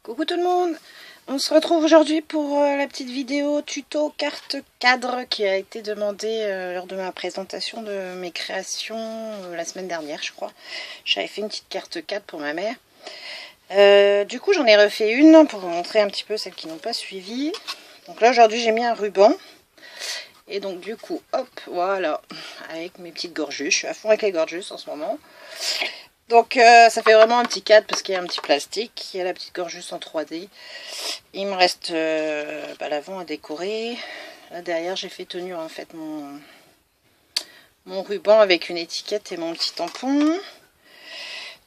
Coucou tout le monde, on se retrouve aujourd'hui pour la petite vidéo tuto carte cadre qui a été demandée lors de ma présentation de mes créations la semaine dernière je crois. J'avais fait une petite carte cadre pour ma mère. Du coup j'en ai refait une pour vous montrer un petit peu celles qui n'ont pas suivi. Donc là aujourd'hui j'ai mis un ruban. Et donc du coup hop voilà, avec mes petites gorgeus, je suis à fond avec les gorgeus en ce moment. Donc ça fait vraiment un petit cadre parce qu'il y a un petit plastique, il y a la petite gorgeuse en 3D. Il me reste l'avant à décorer. Là derrière j'ai fait tenir en fait mon ruban avec une étiquette et mon petit tampon.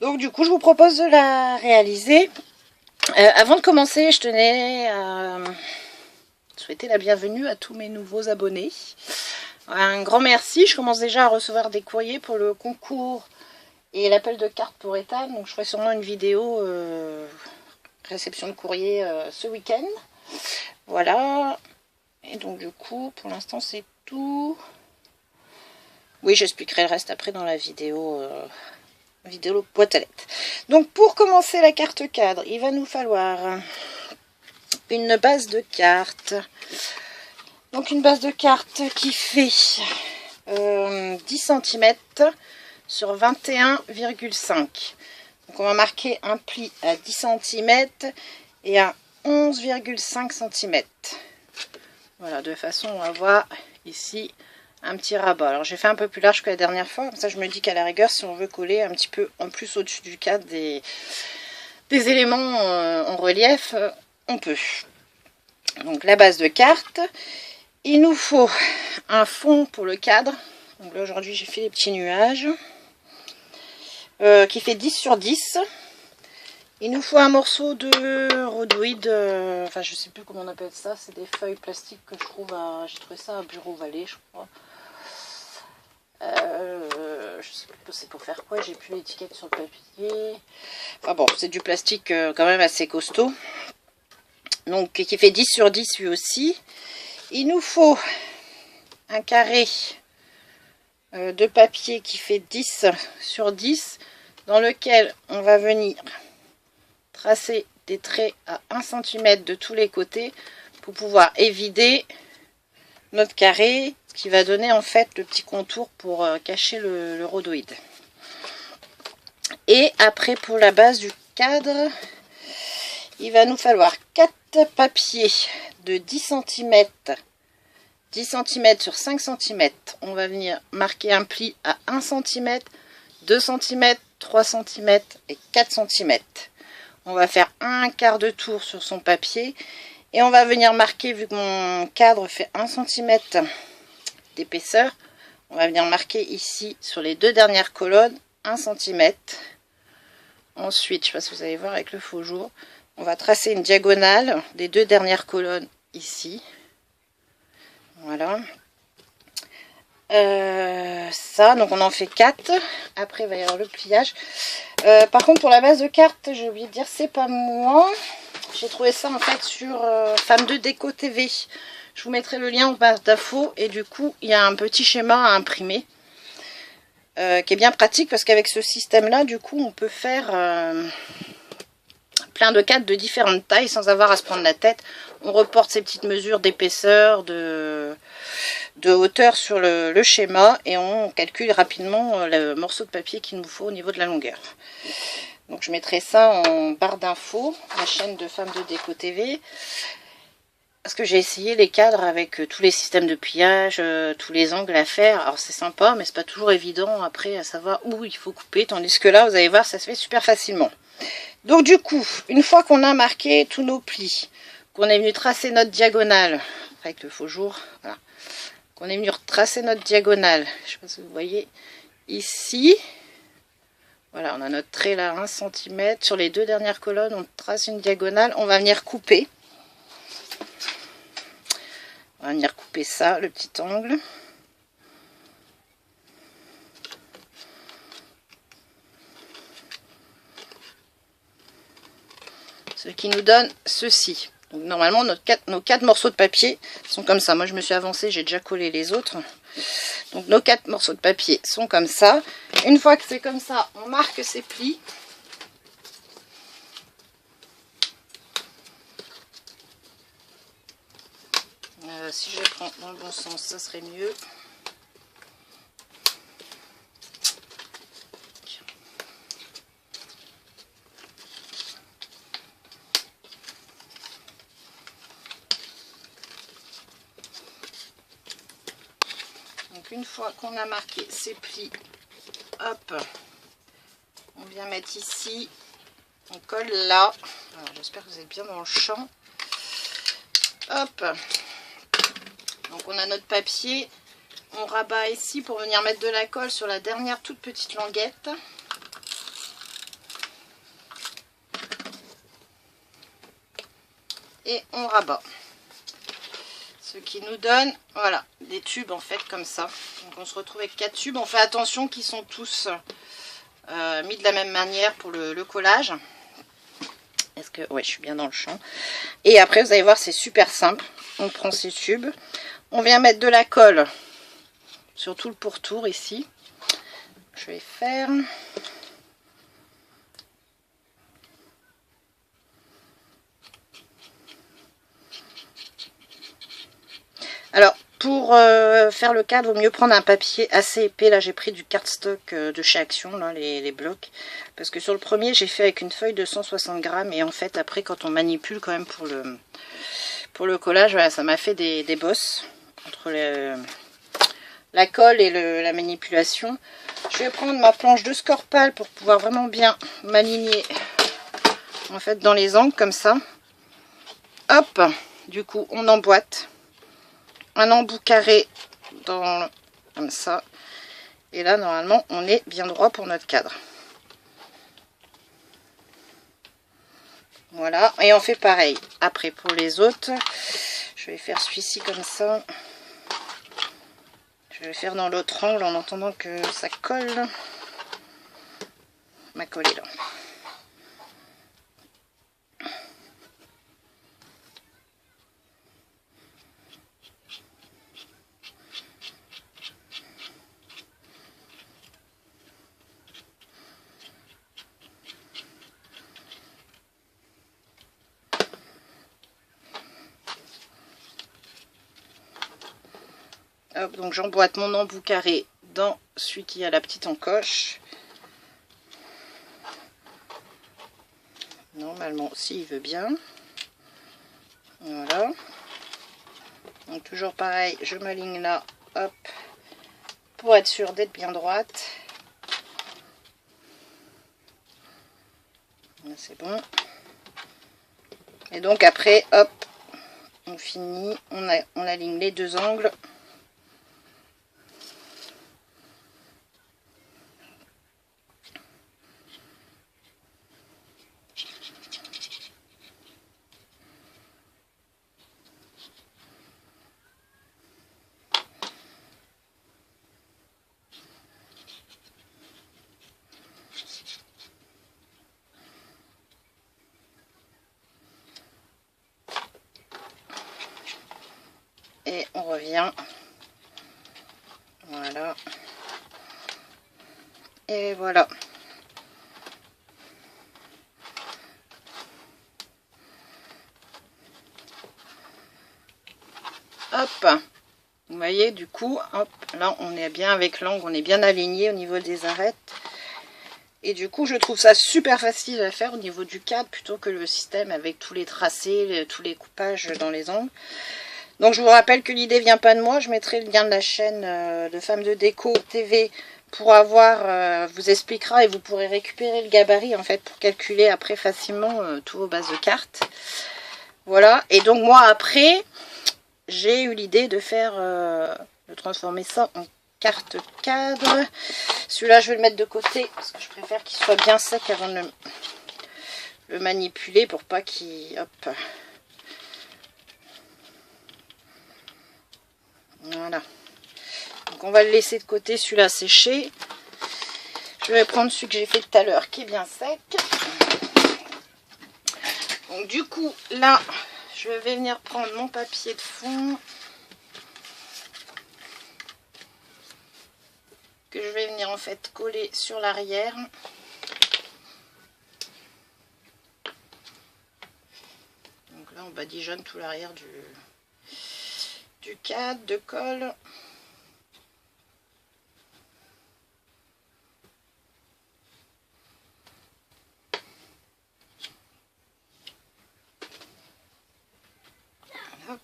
Donc du coup je vous propose de la réaliser. Avant de commencer je tenais à souhaiter la bienvenue à tous mes nouveaux abonnés. Un grand merci, je commence déjà à recevoir des courriers pour le concours et l'appel de cartes pour Ethan, donc je ferai sûrement une vidéo réception de courrier ce week-end. Voilà. Et donc du coup, pour l'instant c'est tout. Oui, j'expliquerai le reste après dans la vidéo boîte à lettres. Donc pour commencer la carte cadre, il va nous falloir une base de cartes. Donc une base de cartes qui fait 10 cm sur 21,5. Donc on va marquer un pli à 10 cm et à 11,5 cm. Voilà, de façon on va voir ici un petit rabat. Alors j'ai fait un peu plus large que la dernière fois, comme ça je me dis qu'à la rigueur si on veut coller un petit peu en plus au-dessus du cadre des éléments en relief, on peut. Donc la base de carte, il nous faut un fond pour le cadre. Donc là aujourd'hui j'ai fait les petits nuages. Qui fait 10 sur 10. Il nous faut un morceau de rhodoïde, enfin je sais plus comment on appelle ça, c'est des feuilles plastiques que je trouve à, j'ai trouvé ça à Bureau Vallée je crois. Je sais plus c'est pour faire quoi, j'ai plus l'étiquette sur le papier. Enfin bon, c'est du plastique quand même assez costaud. Donc qui fait 10 sur 10 lui aussi. Il nous faut un carré de papier qui fait 10 sur 10 dans lequel on va venir tracer des traits à 1 cm de tous les côtés pour pouvoir évider notre carré, ce qui va donner en fait le petit contour pour cacher le rhodoïde. Et après pour la base du cadre, il va nous falloir 4 papiers de 10 cm 10 cm sur 5 cm, on va venir marquer un pli à 1 cm, 2 cm, 3 cm et 4 cm. On va faire un quart de tour sur son papier et on va venir marquer, vu que mon cadre fait 1 cm d'épaisseur, on va venir marquer ici sur les deux dernières colonnes 1 cm. Ensuite, je ne sais pas si vous allez voir avec le faux jour, on va tracer une diagonale des deux dernières colonnes ici. Voilà. Ça, donc on en fait 4. Après, il va y avoir le pliage. Par contre, pour la base de carte, j'ai oublié de dire, c'est pas moi. J'ai trouvé ça en fait sur Femme de Déco TV. Je vous mettrai le lien en barre d'infos. Et du coup, il y a un petit schéma à imprimer. Qui est bien pratique parce qu'avec ce système-là, du coup, on peut faire plein de cartes de différentes tailles sans avoir à se prendre la tête. On reporte ces petites mesures d'épaisseur, de hauteur sur le schéma et on calcule rapidement le morceau de papier qu'il nous faut au niveau de la longueur. Donc je mettrai ça en barre d'infos, la chaîne de Femme de Déco TV. Parce que j'ai essayé les cadres avec tous les systèmes de pliage, tous les angles à faire. Alors c'est sympa, mais c'est pas toujours évident après à savoir où il faut couper. Tandis que là, vous allez voir, ça se fait super facilement. Donc du coup, une fois qu'on a marqué tous nos plis, qu'on est venu tracer notre diagonale, avec le faux jour, voilà, qu'on est venu tracer notre diagonale, je ne sais pas si vous voyez, ici, voilà, on a notre trait là, 1 cm, sur les deux dernières colonnes, on trace une diagonale, on va venir couper. On va venir couper ça, le petit angle. Ce qui nous donne ceci. Donc normalement nos 4 morceaux de papier sont comme ça. Moi je me suis avancée, j'ai déjà collé les autres. Donc nos 4 morceaux de papier sont comme ça. Une fois que c'est comme ça, on marque ces plis. si je prends dans le bon sens, ça serait mieux. Donc une fois qu'on a marqué ces plis, hop, on vient mettre ici, on colle là. Alors j'espère que vous êtes bien dans le champ. Hop, donc on a notre papier, on rabat ici pour venir mettre de la colle sur la dernière toute petite languette. Et on rabat. Ce qui nous donne, voilà, des tubes en fait comme ça. Donc on se retrouve avec 4 tubes. On fait attention qu'ils sont tous mis de la même manière pour le collage. Est-ce que, ouais, je suis bien dans le champ. Et après, vous allez voir, c'est super simple. On prend ces tubes, on vient mettre de la colle sur tout le pourtour ici. Je vais faire. Alors, pour faire le cadre, il vaut mieux prendre un papier assez épais. Là, j'ai pris du cardstock de chez Action, là, les blocs. Parce que sur le premier, j'ai fait avec une feuille de 160 grammes. Et en fait, après, quand on manipule quand même pour le collage, voilà, ça m'a fait des bosses entre la colle et la manipulation. Je vais prendre ma planche de Scorpal pour pouvoir vraiment bien m'aligner en fait dans les angles comme ça. Hop, du coup, on emboîte. Un embout carré comme ça, et là normalement on est bien droit pour notre cadre. Voilà, et on fait pareil après pour les autres. Je vais faire celui-ci comme ça, je vais faire dans l'autre angle en entendant que ça colle. Ma colle est là. Hop, donc j'emboîte mon embout carré dans celui qui a la petite encoche. Normalement, s'il veut bien. Voilà. Donc toujours pareil, je m'aligne là, hop, pour être sûr d'être bien droite. C'est bon. Et donc après, hop, on finit, on aligne les deux angles. Et on revient. Voilà. Et voilà. Hop. Vous voyez, du coup, hop, là on est bien avec l'angle, on est bien aligné au niveau des arêtes. Et du coup, je trouve ça super facile à faire au niveau du cadre plutôt que le système avec tous les tracés, tous les coupages dans les angles. Donc je vous rappelle que l'idée vient pas de moi, je mettrai le lien de la chaîne de Femmes de Déco TV pour avoir, vous expliquera et vous pourrez récupérer le gabarit en fait pour calculer après facilement tous vos bases de cartes. Voilà, et donc moi après, j'ai eu l'idée de faire, de transformer ça en carte cadre. Celui-là je vais le mettre de côté parce que je préfère qu'il soit bien sec avant de le manipuler pour pas qu'il... Hop. Voilà, donc on va le laisser de côté celui-là sécher. Je vais prendre celui que j'ai fait tout à l'heure qui est bien sec. Donc du coup là je vais venir prendre mon papier de fond que je vais venir en fait coller sur l'arrière. Donc là on badigeonne tout l'arrière du du cadre, de colle. Hop.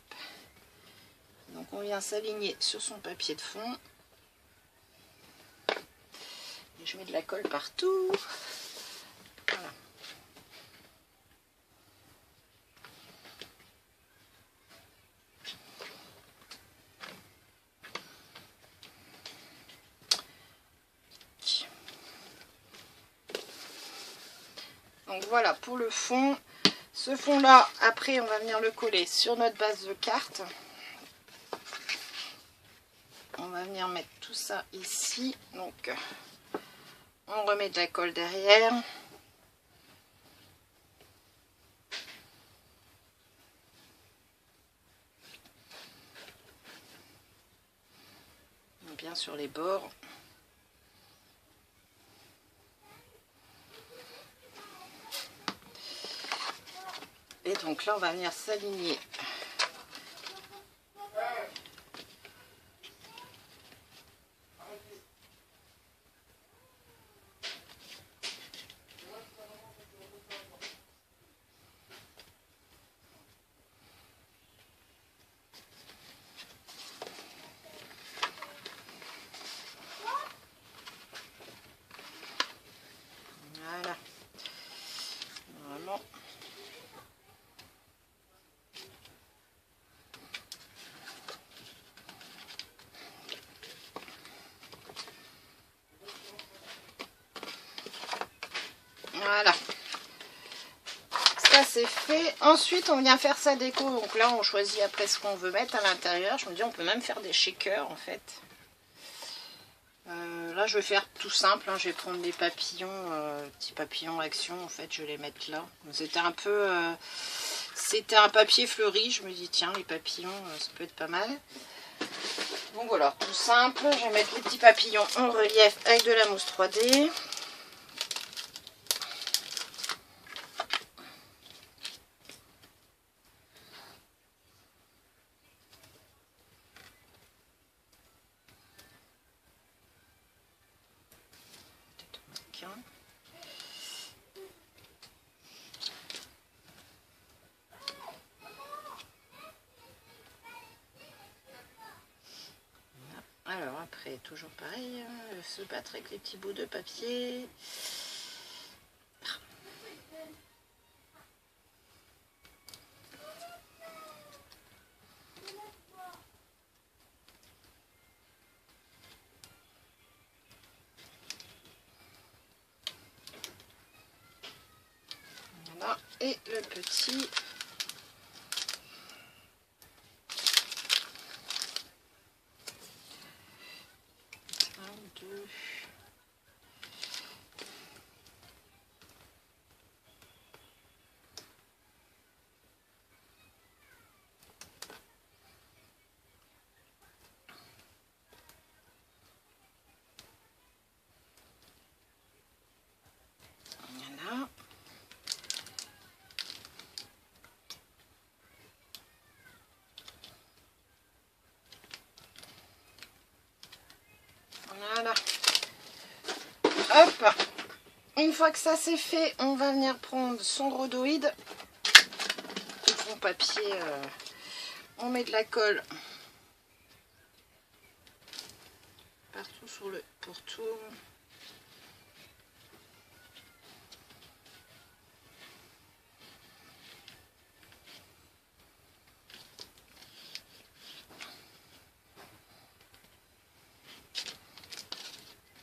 Donc on vient s'aligner sur son papier de fond. Et je mets de la colle partout. Voilà. Donc voilà pour le fond. Ce fond là, après on va venir le coller sur notre base de carte. On va venir mettre tout ça ici. Donc on remet de la colle derrière. Bien sur les bords. Et donc là on va venir s'aligner. Voilà. Normalement. Voilà. Ça c'est fait. Ensuite on vient faire sa déco. Donc là on choisit après ce qu'on veut mettre à l'intérieur. Je me dis on peut même faire des shakers en fait. Là je vais faire tout simple, hein. Je vais prendre des papillons, petits papillons action en fait, je vais les mettre là. C'était un peu, c'était un papier fleuri, je me dis tiens les papillons ça peut être pas mal. Donc voilà, tout simple, je vais mettre les petits papillons en relief avec de la mousse 3D. Alors après, toujours pareil, se battre avec les petits bouts de papier. Voilà, et le petit. Voilà. Voilà. Hop. Une fois que ça c'est fait, on va venir prendre son rhodoïde. Son papier, on met de la colle partout sur le pourtour.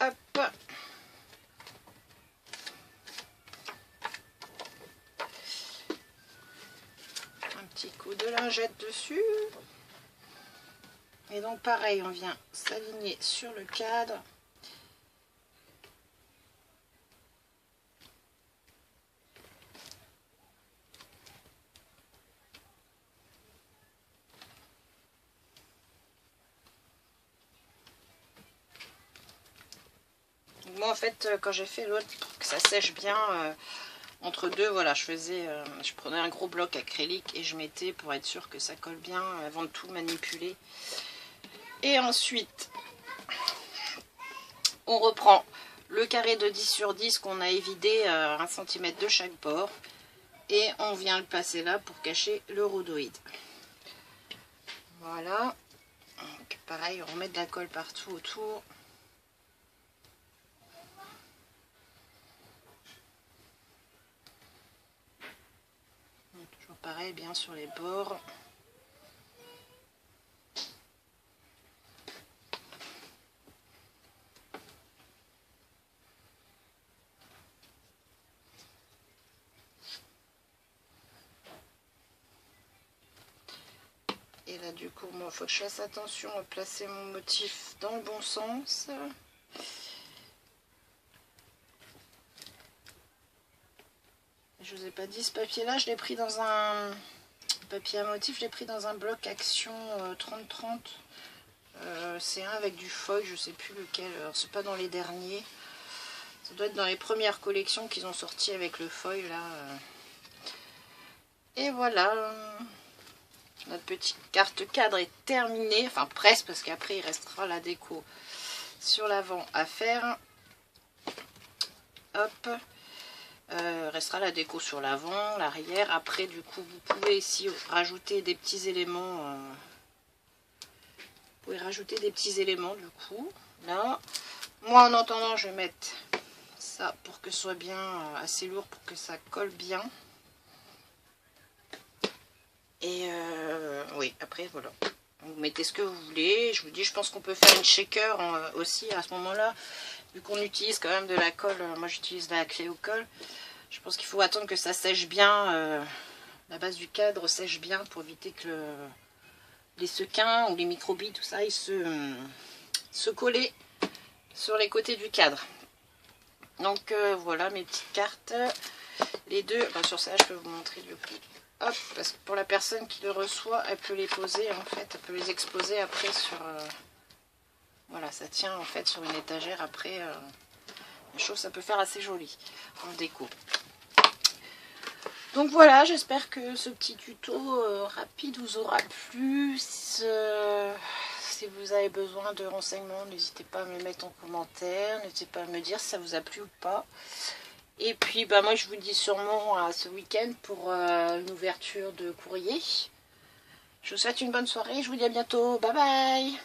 Hop. Un petit coup de lingette dessus. Et donc pareil, on vient s'aligner sur le cadre. Moi en fait quand j'ai fait l'autre pour que ça sèche bien, entre deux, voilà, je prenais un gros bloc acrylique et je mettais pour être sûr que ça colle bien avant de tout manipuler. Et ensuite, on reprend le carré de 10 sur 10 qu'on a évidé 1 cm de chaque bord. Et on vient le passer là pour cacher le rhodoïde. Voilà. Donc, pareil, on remet de la colle partout autour. Donc, toujours pareil, bien sur les bords. Et là du coup, il faut que je fasse attention à placer mon motif dans le bon sens. Je vous ai pas dit, ce papier là, je l'ai pris dans un papier à motif, je l'ai pris dans un bloc Action 30-30. C'est un avec du foil, je sais plus lequel, c'est pas dans les derniers. Ça doit être dans les premières collections qu'ils ont sorti avec le foil là. Et voilà. Notre petite carte cadre est terminée, enfin presque, parce qu'après il restera la déco sur l'avant à faire. Hop, restera la déco sur l'avant, l'arrière. Après du coup vous pouvez ici rajouter des petits éléments. Vous pouvez rajouter des petits éléments du coup. Là, moi en attendant je vais mettre ça pour que ce soit bien assez lourd, pour que ça colle bien. Et oui, après voilà, vous mettez ce que vous voulez. Je vous dis, je pense qu'on peut faire une shaker aussi à ce moment là, vu qu'on utilise quand même de la colle. Moi j'utilise la clé au colle. Je pense qu'il faut attendre que ça sèche bien, la base du cadre sèche bien, pour éviter que les sequins ou les microbilles, tout ça, ils se coller sur les côtés du cadre. Donc voilà mes petites cartes, les deux. Sur ça je peux vous montrer du coup. Hop, parce que pour la personne qui le reçoit, elle peut les poser en fait, elle peut les exposer après sur... voilà, ça tient en fait sur une étagère après. Je trouve que ça peut faire assez joli en déco. Donc voilà, j'espère que ce petit tuto rapide vous aura plu. Si vous avez besoin de renseignements, n'hésitez pas à me les mettre en commentaire, n'hésitez pas à me dire si ça vous a plu ou pas. Et puis moi je vous dis sûrement à ce week-end pour une ouverture de courrier. Je vous souhaite une bonne soirée, je vous dis à bientôt, bye bye.